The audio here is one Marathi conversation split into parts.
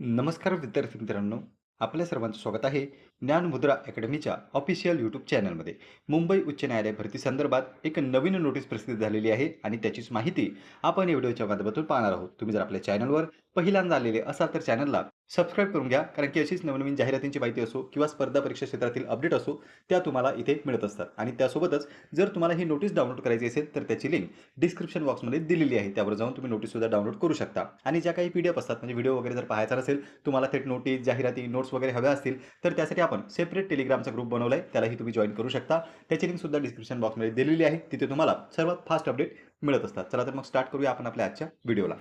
नमस्कार विद्यार्थी मित्रांनो, आपल्या सर्वांचं स्वागत आहे ज्ञानमुद्रा अकॅडमीच्या ऑफिशियल यूट्यूब चॅनलमध्ये. मुंबई उच्च न्यायालय भरती संदर्भात एक नवीन नोटीस प्रसिद्ध झालेली आहे आणि त्याचीच माहिती आपण या व्हिडिओच्या माध्यमातून पाहणार आहोत. तुम्ही जर आपल्या चॅनलवर पहिल्यांदा आलेले असाल तर चॅनलला सबस्क्राईब करून घ्या, कारण की अशीच नवनवीन जाहिरातींची माहिती असो किंवा स्पर्धा परीक्षा क्षेत्रातील अपडेट असो, त्या तुम्हाला इथे मिळत असतात. आणि त्यासोबतच जर तुम्हाला ही नोटीस डाउनलोड करायची असेल तर त्याची लिंक डिस्क्रिप्शन बॉक्समध्ये दिलेली आहे. त्यावर जाऊन तुम्ही नोटीससुद्धा डाउनलोड करू शकता. आणि ज्या काही PDF असतात, म्हणजे व्हिडिओ वगैरे जर पाहायचा नसेल, तुम्हाला थेट नोटीस, जाहिराती, नोट्स वगैरे हव्या असतील, तर त्यासाठी आपण सेपरेट टेलिग्रामचा ग्रुप बनवलाय. त्यालाही तुम्ही जॉइन करू शकता. त्याची लिंक सुद्धा डिस्क्रिप्शन बॉक्समध्ये दिलेली आहे. तिथे तुम्हाला सर्वात फास्ट अपडेट मिळत असतात. चला तर मग स्टार्ट करूया आपण आपल्या आजच्या व्हिडिओला.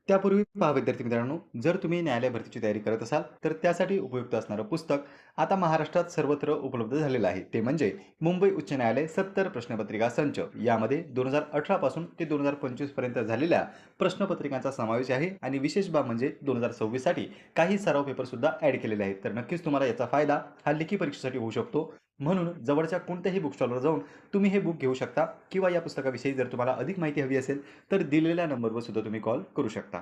त्यापूर्वी पहा विद्यार्थी मित्रांनो, जर तुम्ही न्यायालय भरतीची तयारी करत असाल तर त्यासाठी उपयुक्त असणारं पुस्तक आता महाराष्ट्रात सर्वत्र उपलब्ध झालेलं आहे. ते म्हणजे मुंबई उच्च न्यायालय 70 प्रश्नपत्रिका संच. यामध्ये 2018 पासून ते 2025 पर्यंत झालेल्या प्रश्नपत्रिकांचा समावेश आहे. आणि विशेष बाब म्हणजे 2026 साठी काही सराव पेपर सुद्धा ऍड केलेले आहेत. तर नक्कीच तुम्हाला याचा फायदा हा लेखी परीक्षेसाठी होऊ शकतो. म्हणून जवळच्या कोणत्याही बुक स्टॉलवर जाऊन तुम्ही हे बुक घेऊ शकता, किंवा या पुस्तकाविषयी जर तुम्हाला अधिक माहिती हवी असेल तर दिलेल्या नंबरवर सुद्धा तुम्ही कॉल करू शकता.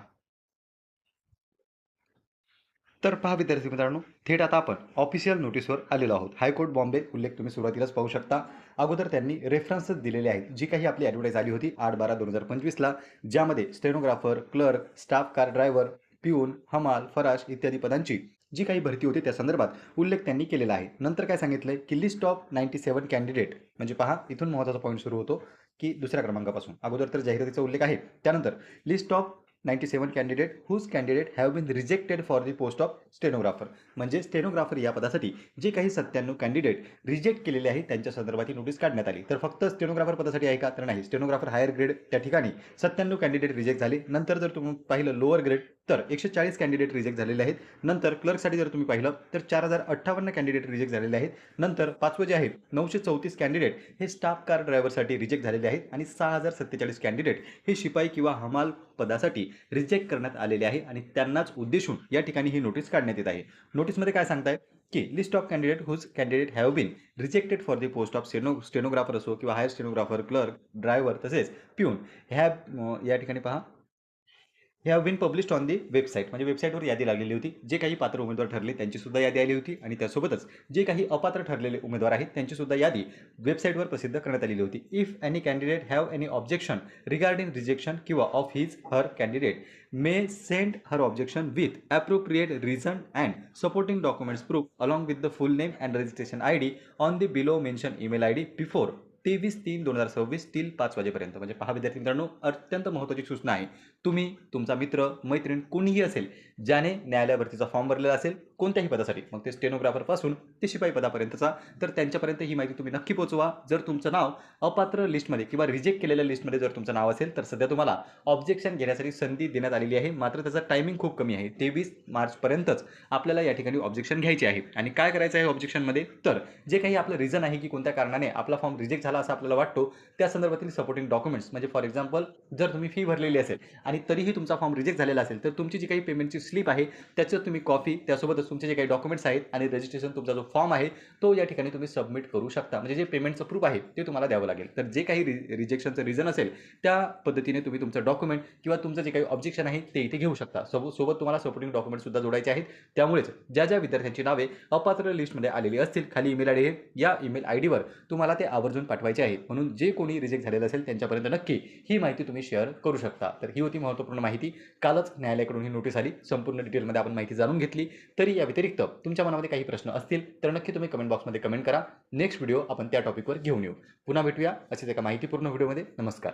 तर पहा विद्यार्थी मित्रांनो, थेट आता आपण ऑफिशियल नोटीसवर आलेलो आहोत. हायकोर्ट बॉम्बे उल्लेख तुम्ही सुरुवातीलाच पाहू शकता. अगोदर त्यांनी रेफरन्सेस दिलेले आहेत. जी काही आपली ॲडव्हर्टाईज आली होती 8/12/2025ला, ज्यामध्ये stenographer, clerk, staff car driver, पिऊन, हमाल, फराश इत्यादी पदांची जी काही भरती होती त्या संदर्भात उल्लेख त्यांनी केलेला आहे. नंतर काय सांगितलंय की लिस्ट ऑफ 97 कॅन्डिडेट, म्हणजे पहा इथून महत्त्वाचा पॉईंट सुरू होतो की दुसऱ्या क्रमांकापासून. अगोदर तर जाहिरातीचा उल्लेख आहे, त्यानंतर list of 97 candidate whose candidate have been rejected for the post of stenographer. म्हणजे स्टेनोग्राफर या पदासाठी जे काही 97 कॅन्डिडेट रिजेक्ट केलेले आहेत त्यांच्या संदर्भात ही नोटीस काढण्यात आली. तर फक्त स्टेनोग्राफर पदासाठी आहे का? तर नाही. स्टेनोग्राफर हायर ग्रेड त्या ठिकाणी 97 कॅन्डिडेट रिजेक्ट झाले. नंतर जर तुम्ही पाहिलं लोअर ग्रेड तर 140 कॅन्डिडेट रिजेक्ट झालेले आहेत. नंतर क्लर्कसाठी जर तुम्ही पाहिलं तर 4058 कॅन्डिडेट रिजेक्ट झालेले आहेत. नंतर पाचवं जे आहे 934 कॅन्डिडेट हे स्टाफ कार ड्रायव्हरसाठी रिजेक्ट झालेले आहेत. आणि 6047 कॅन्डिडेट हे शिपाई किंवा हमाल पदासाठी रिजेक्ट करण्यात आलेले आहे. आणि त्यांनाच उद्देशून या ठिकाणी ही नोटीस काढण्यात येत आहे. नोटीसमध्ये काय सांगताय की list of candidate whose candidate have been rejected for the post of stenographer असो किंवा हायर स्टेनोग्राफर, क्लर्क, ड्रायव्हर तसेच पिऊन ह्या या ठिकाणी पहा हे have been published on the website. म्हणजे वेबसाईटवर यादी लागलेली होती. जे काही पात्र उमेदवार ठरले त्यांची सुद्धा यादी आली होती. आणि त्यासोबतच जे काही अपात्र ठरलेले उमेदवार आहेत त्यांची सुद्धा यादी वेबसाईटवर प्रसिद्ध करण्यात आलेली होती. If any candidate have any objection regarding rejection किंवा of his her candidate may send her objection with appropriate reason and supporting documents proof along with the full name and registration ID on the below mention email ID before 23/3/2026 till 5 वाजेपर्यंत. म्हणजे पहा विद्यार्थी मित्रांनो, अत्यंत महत्त्वाची सूचना आहे. तुम्ही, तुमचा मित्र, मैत्रीण कोणीही असेल ज्याने न्यायालय भरतीचा फॉर्म भरलेला असेल कोणत्याही पदासाठी, मग ते स्टेनोग्राफरपासून ते शिपाई पदापर्यंतचा, तर त्यांच्यापर्यंत ही माहिती तुम्ही नक्की पोहोचवा. जर तुमचं नाव अपात्र लिस्टमध्ये किंवा रिजेक्ट केलेल्या लिस्टमध्ये जर तुमचं नाव असेल तर सध्या तुम्हाला ऑब्जेक्शन घेण्यासाठी संधी देण्यात आलेली आहे. मात्र त्याचा टायमिंग खूप कमी आहे. 23 मार्चपर्यंतच आपल्याला या ठिकाणी ऑब्जेक्शन घ्यायचे आहे. आणि काय करायचं आहे ऑब्जेक्शनमध्ये? तर जे काही आपलं रिझन आहे की कोणत्या कारणाने आपला फॉर्म रिजेक्ट झाला असं आपल्याला वाटतो, त्या संदर्भातील सपोर्टिंग डॉक्युमेंट्स, म्हणजे फॉर एक्झाम्पल जर तुम्ही फी भरलेली असेल आणि तरीही तुमचा फॉर्म रिजेक्ट झालेला असेल तर तुमची जी काही पेमेंटची स्लिप आहे त्याचं तुम्ही कॉपी, त्यासोबतच तुमचे जे काही डॉक्युमेंट्स आहेत आणि रजिस्ट्रेशन तुमचा जो फॉर्म आहे तो या ठिकाणी तुम्ही सबमिट करू शकता. म्हणजे जे पेमेंटचं प्रूफ आहे ते तुम्हाला द्यावं लागेल. तर जे काही रिजेक्शनचं रिझन असेल त्या पद्धतीने तुम्ही तुमचं डॉक्युमेंट किंवा तुमचं जे काही ऑब्जेक्शन आहे ते इथे घेऊ शकता. सोबत तुम्हाला सपोर्टिंग डॉक्युमेंट सुद्धा जोडायचे आहेत. त्यामुळेच ज्या विद्यार्थ्यांची नावे अपात्र लिस्टमध्ये आलेली असतील, खाली ईमेल ID आहे, या ईमेल IDवर तुम्हाला ते आवर्जून पाठवायचे आहे. म्हणून जे कोणी रिजेक्ट झालेलं असेल त्यांच्यापर्यंत नक्की ही माहिती तुम्ही शेअर करू शकता. तर ही होती महत्त्वपूर्ण माहिती. कालच न्यायालयाकडून ही नोटीस आली. संपूर्ण डिटेलमध्ये आपण माहिती जाणून घेतली. तरी या व्यतिरिक्त तुमच्या मनामध्ये काही प्रश्न असतील तर नक्की तुम्ही कमेंट बॉक्समध्ये कमेंट करा. नेक्स्ट व्हिडिओ आपण त्या टॉपिकवर घेऊन येऊ. पुन्हा भेटूया असेच एका माहितीपूर्ण व्हिडिओमध्ये. नमस्कार.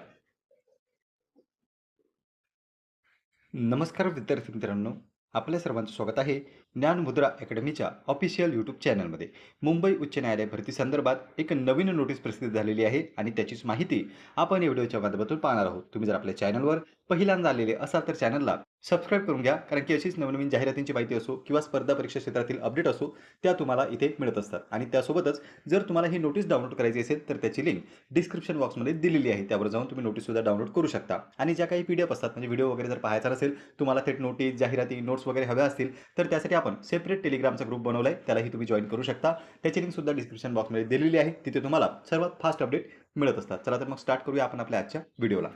नमस्कार विद्यार्थी मित्रांनो, आपल्या सर्वांचं स्वागत आहे ज्ञानमुद्रा अकॅडमीच्या ऑफिशियल यूट्यूब चॅनलमध्ये. मुंबई उच्च न्यायालय भरती संदर्भात एक नवीन नोटीस प्रसिद्ध झालेली आहे आणि त्याचीच माहिती आपण या व्हिडिओच्या माध्यमातून पाहणार आहोत. तुम्ही जर आपल्या चॅनलवर पहिल्यांदा आलेले असाल तर चॅनलला सबस्क्राईब करून घ्या, कारण की अशीच नवनवीन जाहिरातींची माहिती असो किंवा स्पर्धा परीक्षा क्षेत्रातील अपडेट असो, त्या तुम्हाला इथे मिळत असतात. आणि त्यासोबतच जर तुम्हाला ही नोटीस डाउनलोड करायची असेल तर त्याची लिंक डिस्क्रिप्शन बॉक्समध्ये दिलेली आहे. त्यावर जाऊन तुम्ही नोटीससुद्धा डाउनलोड करू शकता. आणि ज्या काही PDF असतात, म्हणजे व्हिडिओ वगैरे जर पाहायचा नसेल, तुम्हाला थेट नोटीस, जाहिराती, नोट्स वगैरे हव्या असतील, तर त्यासाठी आपण सेपरेट टेलिग्रामचा ग्रुप बनवलाय. त्यालाही तुम्ही जॉइन करू शकता. त्याची लिंक सुद्धा डिस्क्रिप्शन बॉक्समध्ये दिलेली आहे. तिथे तुम्हाला सर्वात फास्ट अपडेट मिळत असतात. चला तर मग स्टार्ट करूया आपण आपल्या आजच्या व्हिडिओला.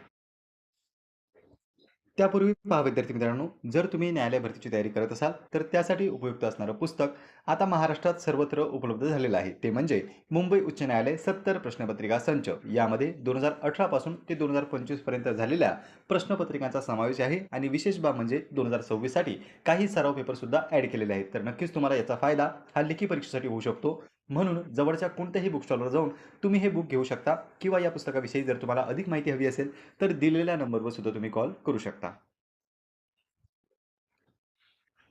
त्यापूर्वी पहा विद्यार्थी मित्रांनो, जर तुम्ही न्यायालय भरतीची तयारी करत असाल, तर त्यासाठी उपयुक्त असणारं पुस्तक आता महाराष्ट्रात सर्वत्र उपलब्ध झालेलं आहे. ते म्हणजे मुंबई उच्च न्यायालय 70 प्रश्नपत्रिका संच. यामध्ये 2018 पासून ते 2025 पर्यंत झालेल्या प्रश्नपत्रिकांचा समावेश आहे आणि विशेष बाब म्हणजे 2026 साठी काही सराव पेपर सुद्धा ॲड केलेले आहेत. तर नक्कीच तुम्हाला याचा फायदा हा लेखी परीक्षेसाठी होऊ शकतो. म्हणून जवळच्या कोणत्याही बुक स्टॉलवर जाऊन तुम्ही हे बुक घेऊ शकता किंवा या पुस्तकाविषयी जर तुम्हाला अधिक माहिती हवी असेल, तर दिलेल्या नंबरवर सुद्धा तुम्ही कॉल करू शकता.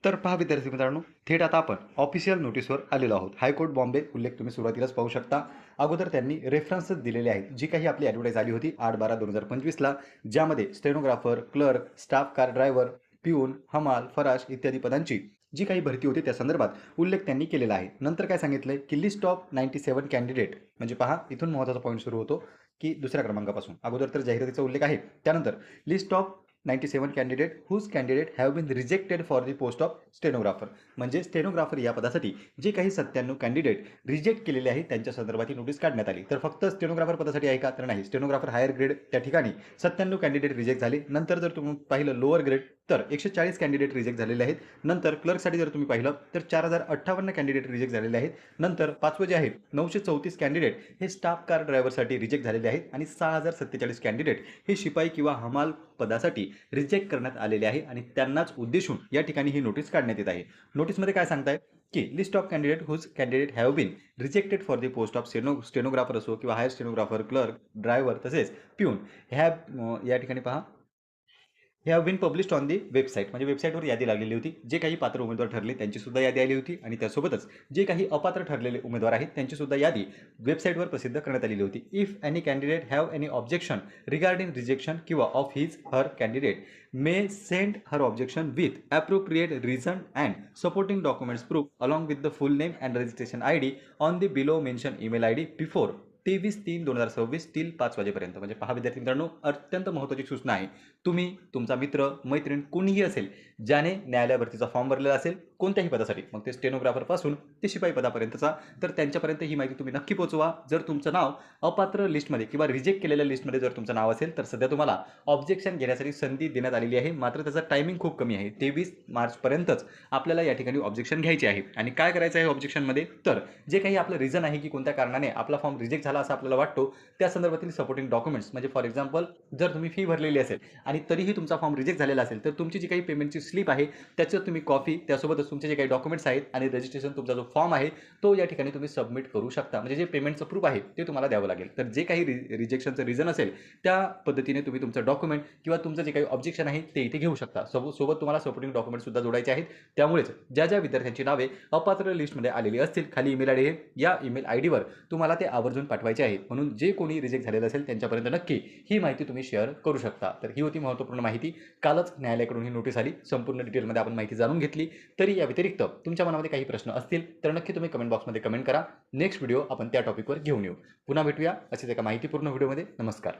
तर पहा विद्यार्थी मित्रांनो, थेट आता आपण ऑफिशियल नोटीसवर आलेलो आहोत. हायकोर्ट बॉम्बे उल्लेख तुम्ही सुरुवातीलाच पाहू शकता. अगोदर त्यांनी रेफरन्सेस दिलेले आहेत. जी काही आपली ॲडव्हर्टाईज आली होती 8/12/2025ला, ज्यामध्ये stenographer, clerk, staff car driver, पिऊन, हमाल, फराश इत्यादी पदांची जी काही भरती होती त्या संदर्भात उल्लेख त्यांनी केलेला आहे. नंतर काय सांगितलंय की लिस्ट ऑफ 97 कॅन्डिडेट, म्हणजे पहा इथून महत्त्वाचा पॉईंट सुरू होतो की दुसऱ्या क्रमांकापासून. अगोदर तर जाहिरातीचा उल्लेख आहे. त्यानंतर list of 97 candidate whose candidate have been rejected for the post of stenographer, म्हणजे स्टेनोग्राफर या पदासाठी जे काही 97 कॅन्डिडेट रिजेक्ट केलेले आहेत त्यांच्या संदर्भात ही नोटीस काढण्यात आली. तर फक्त स्टेनोग्राफर पदासाठी आहे का? तर नाही. स्टेनोग्राफर हायर ग्रेड त्या ठिकाणी 97 कॅन्डिडेट रिजेक्ट झाले. नंतर जर तुम्ही पाहिलं लोअर ग्रेड तर 140 कॅन्डिडेट रिजेक्ट झालेले आहेत. नंतर क्लर्कसाठी जर तुम्ही पाहिलं तर 4058 कॅन्डिडेट रिजेक्ट झालेले आहेत. नंतर पाचवं जे आहे 934 कॅन्डिडेट हे स्टाफ कार ड्रायव्हरसाठी रिजेक्ट झालेले आहेत आणि 6047 कॅन्डिडेट हे शिपाई किंवा हमाल पदासाठी रिजेक्ट करण्यात आलेले आहे आणि त्यांनाच उद्देशून या ठिकाणी ही नोटीस काढण्यात येत आहे. नोटीसमध्ये काय सांगताय की list of candidate whose candidate have been rejected for the post of stenographer असो किंवा हायर स्टेनोग्राफर, क्लर्क, ड्रायव्हर तसेच पिऊन हॅव या ठिकाणी पहा हे have been published on the website, म्हणजे वेबसाईटवर यादी लागलेली होती. जे काही पात्र उमेदवार ठरले त्यांची सुद्धा यादी आली होती आणि त्यासोबतच जे काही अपात्र ठरलेले उमेदवार आहेत त्यांची सुद्धा यादी वेबसाईटवर प्रसिद्ध करण्यात आलेली होती. If any candidate have any objection regarding rejection किंवा of his her candidate may send her objection with appropriate reason and supporting documents proof along with the full name and registration ID on the below mention email ID before 23/3/2026 till 5 वाजेपर्यंत. म्हणजे पहा विद्यार्थी मित्रांनो, अत्यंत महत्त्वाची सूचना आहे. तुम्ही, तुमचा मित्र, मैत्रीण कोणीही असेल ज्याने न्यायालय भरतीचा फॉर्म भरलेला असेल कोणत्याही पदासाठी, मग ते स्टेनोग्राफरपासून ते शिपाई पदापर्यंतचा, तर त्यांच्यापर्यंत ही माहिती तुम्ही नक्की पोहोचवा. जर तुमचं नाव अपात्र लिस्टमध्ये किंवा रिजेक्ट केलेल्या लिस्टमध्ये जर तुमचं नाव असेल तर सध्या तुम्हाला ऑब्जेक्शन घेण्यासाठी संधी देण्यात आलेली आहे. मात्र त्याचा टायमिंग खूप कमी आहे. 23 मार्चपर्यंतच आपल्याला या ठिकाणी ऑब्जेक्शन घ्यायचे आहे. आणि काय करायचं आहे ऑब्जेक्शनमध्ये? तर जे काही आपलं रिझन आहे की कोणत्या कारणाने आपला फॉर्म रिजेक्ट झाला असं आपल्याला वाटतो त्या संदर्भातील सपोर्टिंग डॉक्युमेंट्स, म्हणजे फॉर एक्झाम्पल जर तुम्ही फी भरलेली असेल आणि तरीही तुमचा फॉर्म रिजेक्ट झालेला असेल तर तुमची जी काही पेमेंटची स्लिप आहे त्याचं तुम्ही कॉपी, त्यासोबतच तुमचे जे काही डॉक्युमेंट्स आहेत आणि रजिस्ट्रेशन तुमचा जो फॉर्म आहे तो या ठिकाणी तुम्ही सबमिट करू शकता. म्हणजे जे पेमेंटचं प्रूफ आहे ते तुम्हाला द्यावं लागेल. तर जे काही रिजेक्शनचं रिझन असेल त्या पद्धतीने तुम्ही तुमचं डॉक्युमेंट किंवा तुमचं जे काही ऑब्जेक्शन आहे ते इथे घेऊ शकता. सोबत तुम्हाला सपोर्टिंग डॉक्युमेंट सुद्धा जोडायचे आहेत. त्यामुळेच ज्या ज्या विद्यार्थ्यांची नावे अपात्र लिस्टमध्ये आलेली असतील खाली ईमेल ID आहे, या ईमेल IDवर तुम्हाला ते आवर्जून पाठवायचे आहे. म्हणून जे कोणी रिजेक्ट झालेलं असेल त्यांच्यापर्यंत नक्की ही माहिती तुम्ही शेअर करू शकता. तर ही होती महत्त्वपूर्ण माहिती. कालच न्यायालयाकडून ही नोटीस आली. संपूर्ण डिटेलमध्ये आपण माहिती जाणून घेतली. तरी या व्यतिरिक्त तुमच्या मनामध्ये काही प्रश्न असतील तर नक्की तुम्ही कमेंट बॉक्समध्ये कमेंट करा. नेक्स्ट व्हिडिओ आपण त्या टॉपिकवर घेऊन येऊ. पुन्हा भेटूया असेच एका माहितीपूर्ण व्हिडिओमध्ये. नमस्कार.